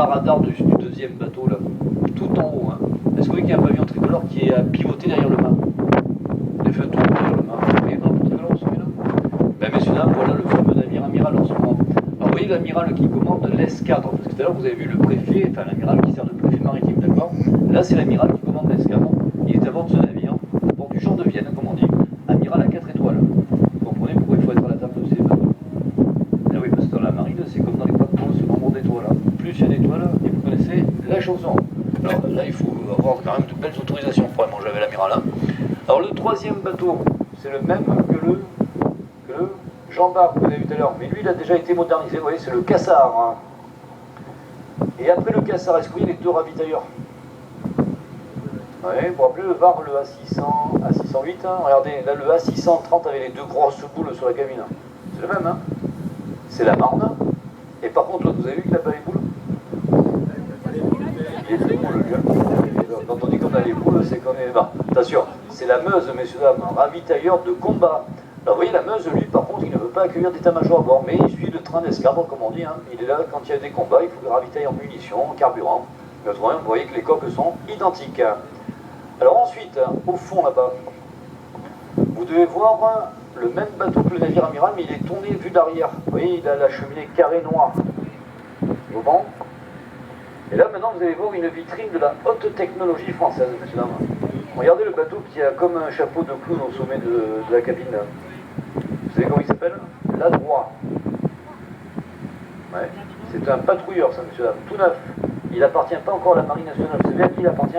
mât radar du deuxième bateau, là, tout en haut, hein. Est-ce que vous voyez qu'il y a un pavillon tricolore qui est à pivoter derrière le mât? Il fait un tour derrière le mât. Vous voyez dans le tricolore, vous savez là? Ben, messieurs, dames, voilà le fameux navire amiral en ce moment. Alors, vous voyez l'amiral qui commande l'escadre, parce que tout à l'heure, vous avez vu le préfet, enfin l'amiral qui sert de préfet maritime, d'accord? Là, c'est l'amiral qui commande l'escadre. Il est à bord de ce navire, à bord du champ de Vienne, comme on dit, amiral à 4 étoiles. Vous comprenez pourquoi il faut être à la table de ces bateaux? Ah oui, parce que dans la marine, c'est comme dans les paquebots, ce nombre d'étoiles. Plus il y a d'étoiles, et vous connaissez la chanson. Alors là, il faut avoir quand même de belles autorisations pour aller manger avec l'amiral. Hein. Alors le troisième bateau, c'est le même que le Jean-Bart que vous avez vu tout à l'heure, mais lui, il a déjà été modernisé, vous voyez, c'est le Cassard. Hein. Et après le Cassard, est-ce que vous voyez les deux ravitailleurs? Oui, vous vous rappelez le VAR, le A608, hein. Regardez, là le A630 avec les deux grosses boules sur la cabine. C'est le même, hein. C'est la Marne. Et par contre, là, vous avez vu qu'il n'a pas les boules? Il est très cool, le gars. Quand on dit qu'on a les boules, c'est qu'on est... Bah, attention, c'est la Meuse, messieurs, dames, ravitailleur de combat. Alors, vous voyez, la Meuse, lui, par contre, il ne veut pas accueillir d'état-major à bord, mais il suit le train d'escadre, comme on dit. Hein. Il est là quand il y a des combats, il faut le ravitailler en munitions, en carburant. Mais autrement, vous voyez que les coques sont identiques. Alors ensuite, au fond là-bas, vous devez voir le même bateau que le navire amiral, mais il est tourné vue d'arrière. Vous voyez, il a la cheminée carrée noire. Vous bon? Et là, maintenant, vous allez voir une vitrine de la haute technologie française, messieurs, dames. Regardez le bateau qui a comme un chapeau de clown au sommet de la cabine. Là. Vous savez comment il s'appelle? L'Adroit. Ouais. C'est un patrouilleur, ça, messieurs, dames, tout neuf. Il n'appartient pas encore à la Marine nationale. Vous savez à qui il appartient?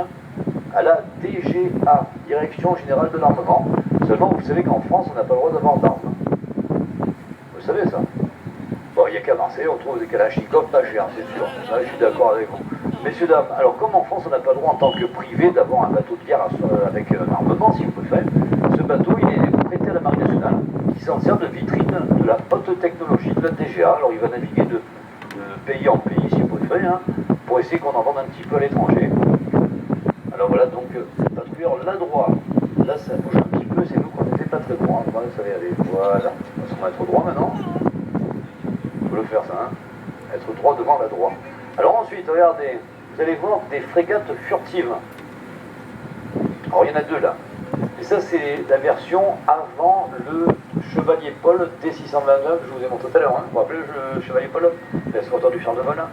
À la DGA, Direction Générale de l'Armement. Seulement, vous savez qu'en France, on n'a pas le droit d'avoir d'armes. Vous savez ça? Bon, il n'y a qu'à Marseille, on trouve des Kalachnikov pas chers, c'est sûr. Là, je suis d'accord avec vous. Messieurs, dames, alors comme en France, on n'a pas le droit en tant que privé d'avoir un bateau de guerre avec un armement, si vous préférez, ce bateau, il est prêté à la Marine nationale, qui s'en sert de vitrine de la haute technologie de la DGA. Alors, il va naviguer de pays en pays, si vous préférez, hein, pour essayer qu'on en vende un petit peu à l'étranger. Alors voilà, donc, patrouilleur l'Adroit. Là, ça bouge un petit peu, c'est nous qu'on n'était pas très droit. Voilà, ça va y aller. Voilà. On va se mettre droit maintenant. Il faut le faire, ça, hein. Être droit devant l'Adroit. Alors ensuite, regardez, vous allez voir des frégates furtives. Alors, il y en a deux, là. Et ça, c'est la version avant le Chevalier Paul D629, que je vous ai montré tout à l'heure. Hein. Vous vous rappelez le Chevalier Paul, l'escorteur du char de vol, hein.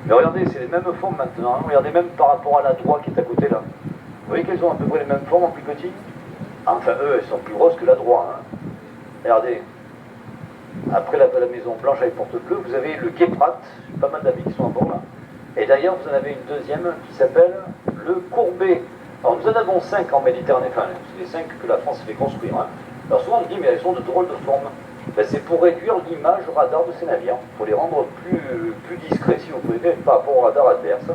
Mais regardez, c'est les mêmes formes maintenant. Hein. Regardez même par rapport à la droite qui est à côté là. Vous voyez qu'elles ont à peu près les mêmes formes en plus petit? Enfin, eux, elles sont plus grosses que la droite. Hein. Regardez. Après la Maison Blanche avec porte-bleu, vous avez le Guéprat, pas mal d'amis qui sont à bord là. Et d'ailleurs, vous en avez une deuxième qui s'appelle le Courbet. Alors, nous en avons 5 en Méditerranée. Enfin, c'est les 5 que la France fait construire. Hein. Alors, souvent, on dit, mais elles sont de drôles de forme. Ben, c'est pour réduire l'image radar de ces navires, pour les rendre plus discrets, si vous pouvez, par rapport au radar adverse.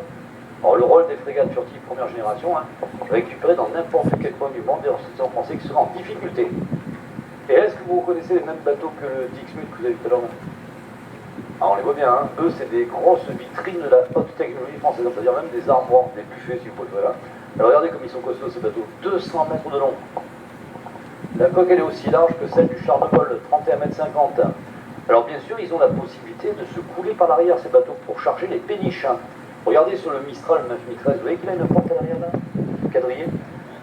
Alors, le rôle des frégates furtives première génération, hein, récupéré dans n'importe quel coin du monde, et c'est en français qui sera en difficulté. Et est-ce que vous reconnaissez les mêmes bateaux que le Dixmude que vous avez vu tout à l'heure? Alors, on les voit bien, hein. Eux, c'est des grosses vitrines de la haute technologie française, c'est-à-dire même des armoires, des buffets, si vous pouvez, là. Alors, regardez comme ils sont costauds, ces bateaux. 200 mètres de long. La coque, elle est aussi large que celle du char de vol, 31,50 m. Alors bien sûr, ils ont la possibilité de se couler par l'arrière, ces bateaux, pour charger les péniches. Regardez sur le Mistral 9013, vous voyez qu'il a une porte à l'arrière là, quadrillé.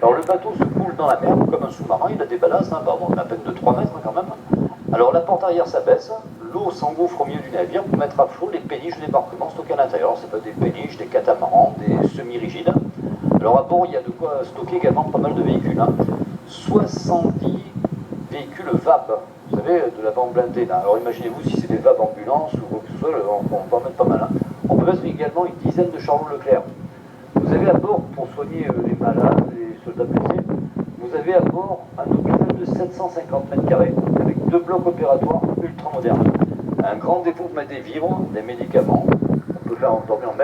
Alors le bateau se coule dans la mer, comme un sous-marin, il a des ballasts, hein, bon, à peine de 3 mètres quand même. Alors la porte arrière s'abaisse, l'eau s'engouffre au milieu du navire pour mettre à flot les péniches de débarquement stockées à l'intérieur. Alors, c'est pas des péniches, des catamarans, des semi-rigides. Alors à bord, il y a de quoi stocker également pas mal de véhicules. Hein. 70 véhicules VAB, vous savez, de la bande blindée. Là. Alors imaginez-vous si c'est des VAB ambulances ou quoi que ce soit, on peut en mettre pas mal. Hein. On peut mettre également une dizaine de charlots Leclerc. Vous avez à bord, pour soigner les malades, les soldats blessés, vous avez à bord un hôpital de 750 mètres carrés avec 2 blocs opératoires ultra modernes. Un grand dépôt pour mettre des vivres, des médicaments. On peut faire dormir même